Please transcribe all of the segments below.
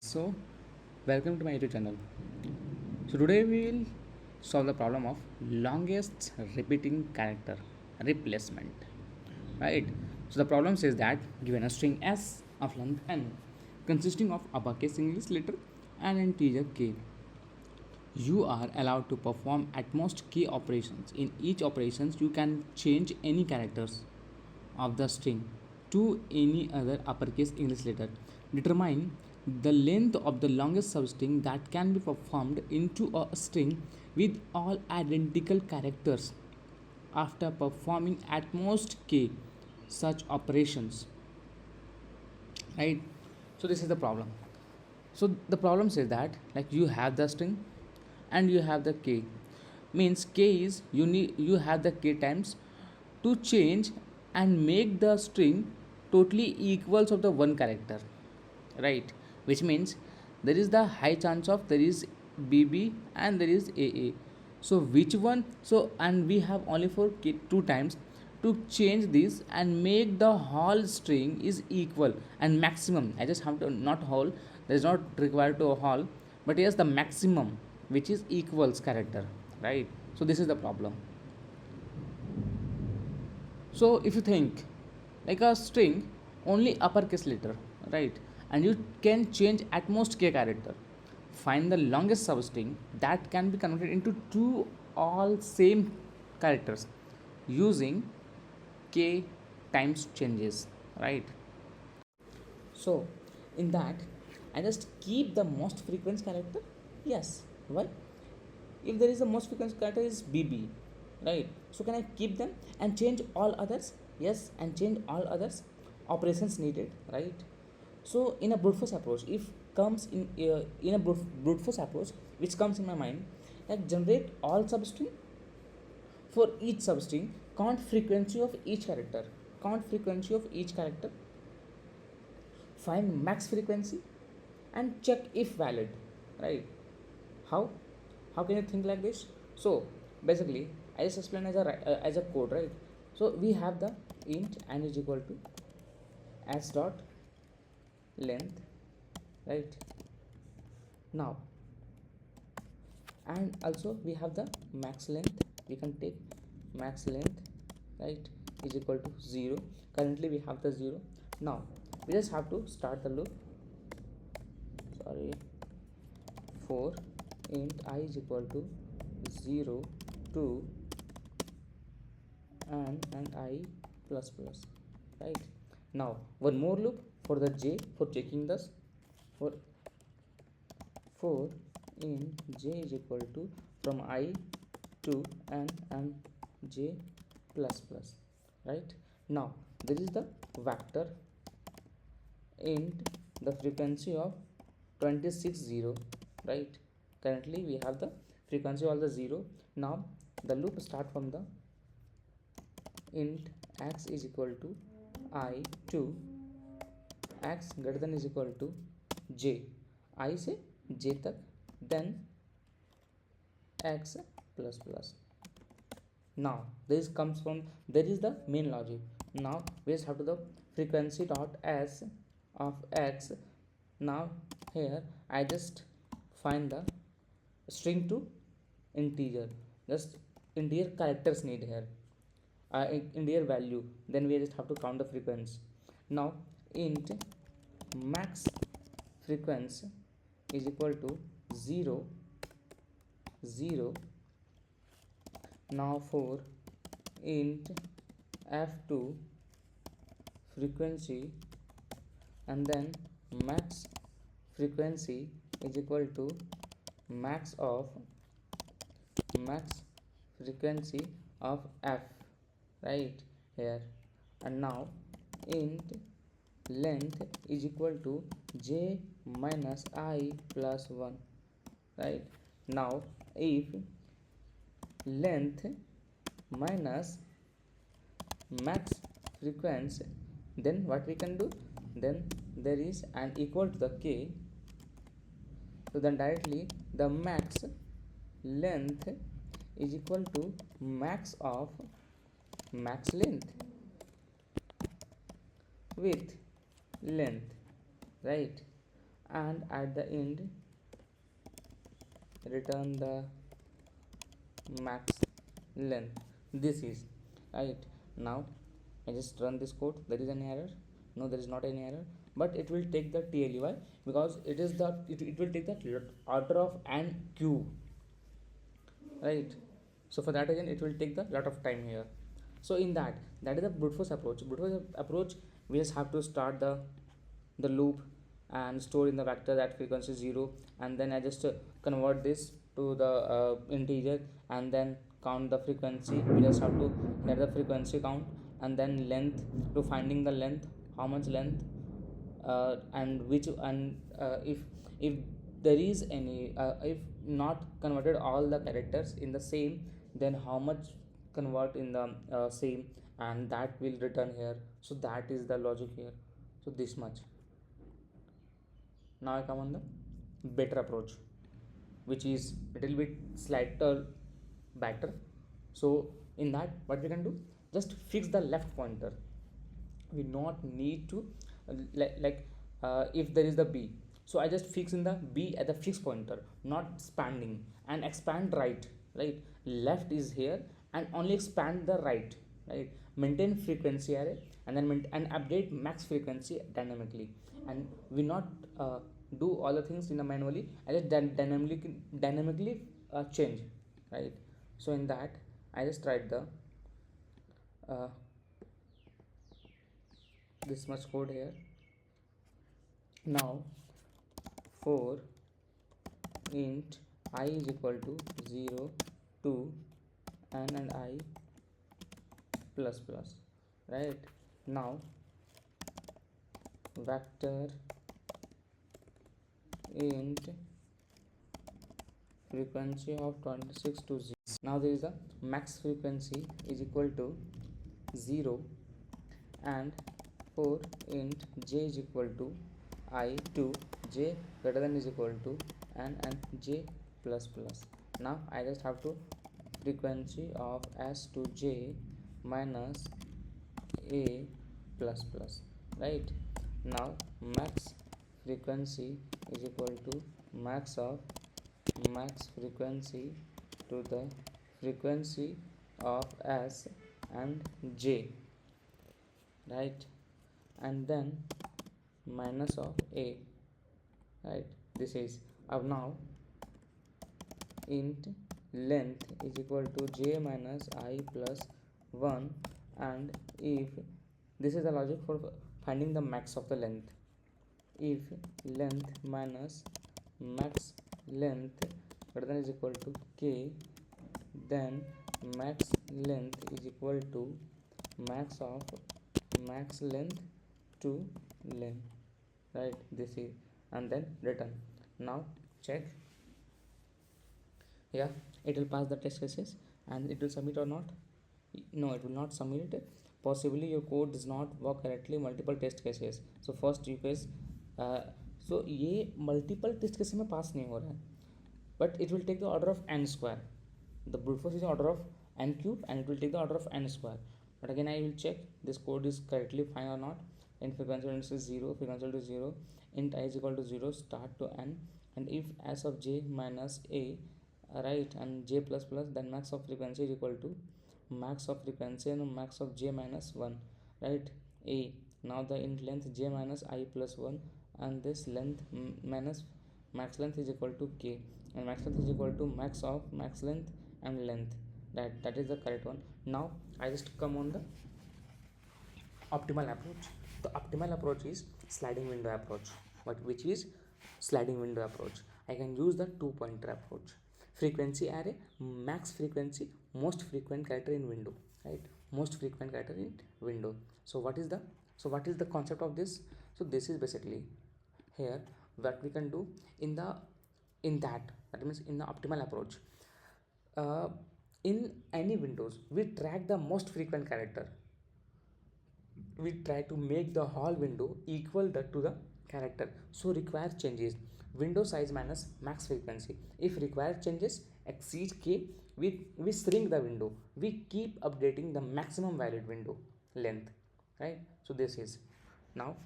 So, welcome to my YouTube channel. So today we will solve the problem of longest repeating character replacement. Right. So the problem says that given a string s of length n, consisting of uppercase English letter and integer k, you are allowed to perform at most k operations. In each operations, you can change any characters of the string to any other uppercase English letter. Determine the length of the longest substring that can be performed into a string with all identical characters after performing at most k such operations. Right? So this is the problem. So the problem says that like you have the string and you have the k, means k is you have the k times to change and make the string totally equals of the one character, right? Which means there is the high chance of there is bb and there is aa. So which one? So and we have only for k two times to change this and make the whole string is equal and maximum. I just have to not whole, there is not required to a whole, but yes the maximum which is equals character, right? So this is the problem. So if you think like a string only uppercase letter, right? And you can change at most k character. Find the longest substring that can be converted into two all same characters using k times changes, right? So in that I just keep the most frequent character. Yes. Why? If there is a most frequent character is bb, right? So can I keep them and change all others? Yes, and change all others operations needed, right? So in a brute force approach, if comes in a brute force approach which comes in my mind, like generate all substring for each substring, count frequency of each character, count frequency of each character, find max frequency and check if valid, right? How how can you think like this? So basically I just explain as a code, right? So we have the int n is equal to s dot length, right? Now and also we have the max length. We can take max length, right, is equal to 0. Currently we have the 0. Now we just have to start the loop, sorry, for int I is equal to 0 to and I plus plus, right? Now one more loop for the j for checking this, for int j is equal to from I to n and j plus plus, right? Now this is the vector int the frequency of 260, right? Currently we have the frequency all the 0. Now the loop start from the int x is equal to I to x greater than is equal to j, I से j तक, then x plus plus. Now this comes from, there is the main logic. Now we just have to the frequency dot s of x. Now here I just find the string to integer, just integer characters need here, integer value, then we just have to count the frequency. Now int max frequency is equal to 0 0. Now for int f2 frequency and then max frequency is equal to max frequency of f, right here. And now int length is equal to j minus I plus 1, right? Now if length minus max frequency, then what we can do, then there is an equal to the k. So then directly the max length is equal to max of max length with length, right? and at the end return the max length. This is right. Now I just run this code. There is an error? No, there is not any error, but it will take the TLEY because it is the it will take the order of an queue, right? So for that again it will take the lot of time here. So in that is the brute force approach. Brute force approach, we just have to start the loop and store in the vector that frequency 0, and then I just convert this to the integer, and then count the frequency. We just have to get the frequency count, and then length, to finding the length, how much length, and which, and if there is any if not converted all the characters in the same, then how much convert in the same, and that will return here. So that is the logic here. So this much. Now I come on the better approach, which is little bit slighter better. So in that, what we can do, just fix the left pointer. We not need to if there is the b, so I just fix in the b at the fixed pointer, not expanding, and expand right, left is here, and only expand the right, maintain frequency array, and then and update max frequency dynamically, and we not do all the things in the manually. I just dynamically change, right? So in that I just write the uh, this much code here. Now for int I is equal to 0 2 and I plus plus, right? Now vector int frequency of 26 to 0. Now there is a max frequency is equal to 0, and for int j is equal to I to j greater than is equal to and j plus plus. Now I just have to frequency of s to j minus a plus plus, right? Now max frequency is equal to max of max frequency to the frequency of s and j, right? And then minus of a, right? This is now int length is equal to j minus I plus 1, and if this is the logic for finding the max of the length, if length minus max length greater than is equal to k, then max length is equal to max of max length to length, right? This is, and then return. Now check, yeah, it will pass the test cases, and it will submit or not. No, it will not submit. Possibly your code does not work correctly, multiple test cases. So first you case so ये multiple test cases में pass नहीं हो रहा है, but it will take the order of n square. The brute force is the order of n cube, and it will take the order of n square. But again I will check this code is correctly fine or not. In frequency is 0, frequency to 0, int I is equal to 0, start to n, and if s of j minus a, right, and j plus plus, then max of frequency is equal to max of frequency and max of j minus 1, right? A, now the int length j minus I plus 1, and this length minus max length is equal to k, and max length is equal to max of max length and length. That is the correct one. Now I just come on the optimal approach. The optimal approach is sliding window approach. Which is sliding window approach? I can use the 2-pointer approach. Frequency array, max frequency, most frequent character in window, right? Most frequent character in window. So what is the concept of this? So this is basically here what we can do in that means in the optimal approach. In any windows, we track the most frequent character. We try to make the whole window equal to the character. So required changes window size minus max frequency. If required changes exceed k, we shrink the window. We keep updating the maximum valid window length, right? So this is now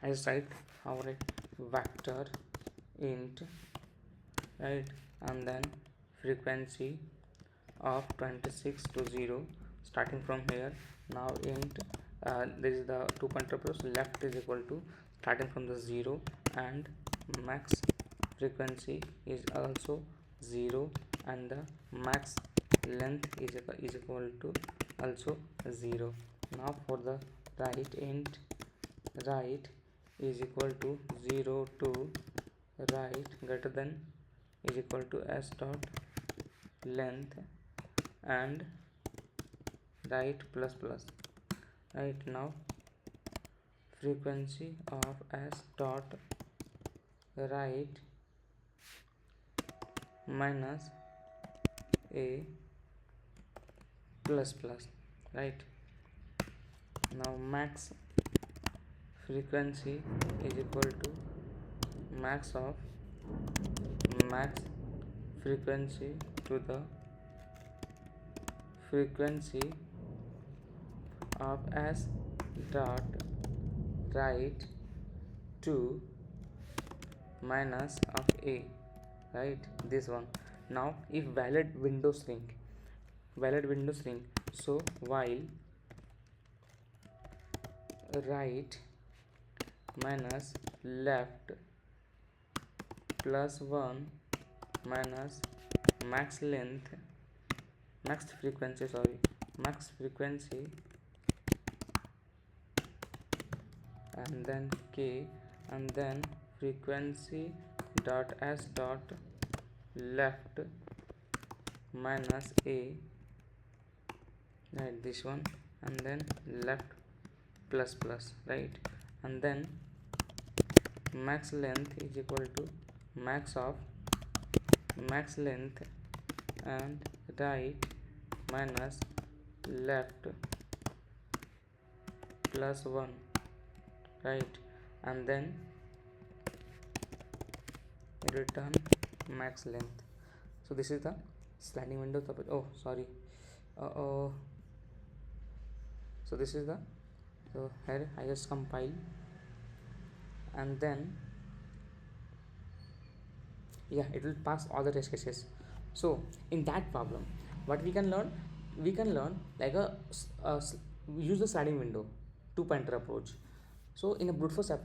I just write how write vector int, right, and then frequency of 26 to 0 starting from here. Now int this is the two pointer approach, left is equal to starting from the 0, and max frequency is also 0, and the max length is equal to also 0. Now for the right, int right is equal to 0 to right greater than is equal to s dot length and right plus plus. Right, now frequency of s dot right minus a plus plus, right. Now max frequency is equal to max of max frequency to the frequency of s dot right to minus of a, right, this one. Now if valid window string, so while right minus left plus 1 minus max length, max frequency and then k, and then frequency dot s dot left minus a, right, this one, and then left plus plus, right, and then max length is equal to max of max length and right minus left plus 1, right, and then return max length. So this is the sliding window. Oh sorry, so this is the, so here I just compile, and then yeah, it will pass all the test cases. So in that problem what we can learn like use the sliding window, two pointer approach. So in a brute force approach